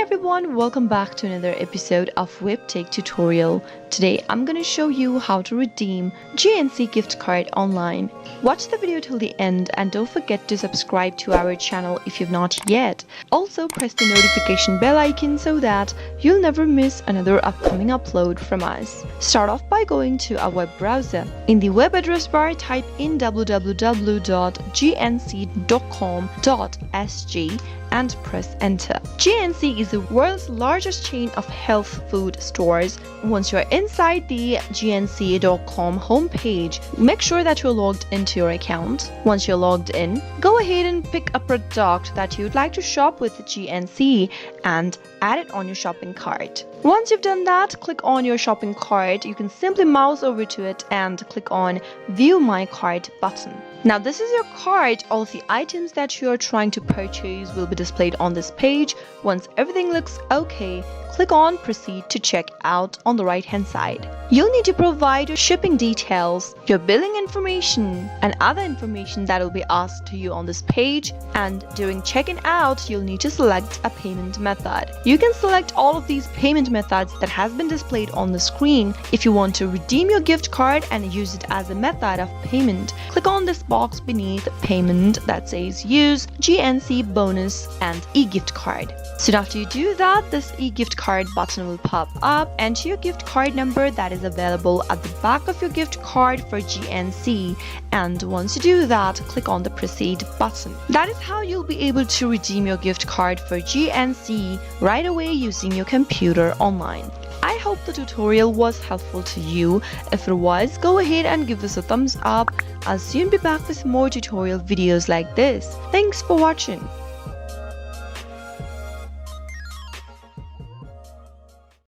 everyone, welcome back to another episode of Webtech Tutorial. Today I'm going to show you how to redeem GNC gift card online. Watch the video till the end and don't forget to subscribe to our channel if you've not yet. Also press the notification bell icon so that you'll never miss another upcoming upload from us. Start off by going to a web browser. In the web address bar, type in www.gnc.com.sg and press enter. GNC is the world's largest chain of health food stores. Once you're inside the gnc.com homepage, make sure that you're logged into your account. Once you're logged in, go ahead and pick a product that you'd like to shop with GNC and add it on your shopping cart. Once you've done that, click on your shopping cart. You can simply mouse over to it and click on View My Cart button. Now this is your cart. All of the items that you are trying to purchase will be displayed on this page. Once everything looks okay, click on Proceed to check out on the right hand side. You'll need to provide your shipping details, your billing information, and other information that will be asked to you on this page. And during checking out, you'll need to select a payment method. You can select all of these payment methods that has been displayed on the screen. If you want to redeem your gift card and use it as a method of payment, click on this box beneath payment that says use GNC bonus and e-gift card. Soon after you do that, this e-gift card button will pop up. Enter your gift card number that is available at the back of your gift card for GNC, and once you do that, click on the proceed button. That is how you'll be able to redeem your gift card for GNC right away using your computer online. I hope the tutorial was helpful to you. If it was, go ahead and give us a thumbs up. I'll soon be back with more tutorial videos like this. Thanks for watching.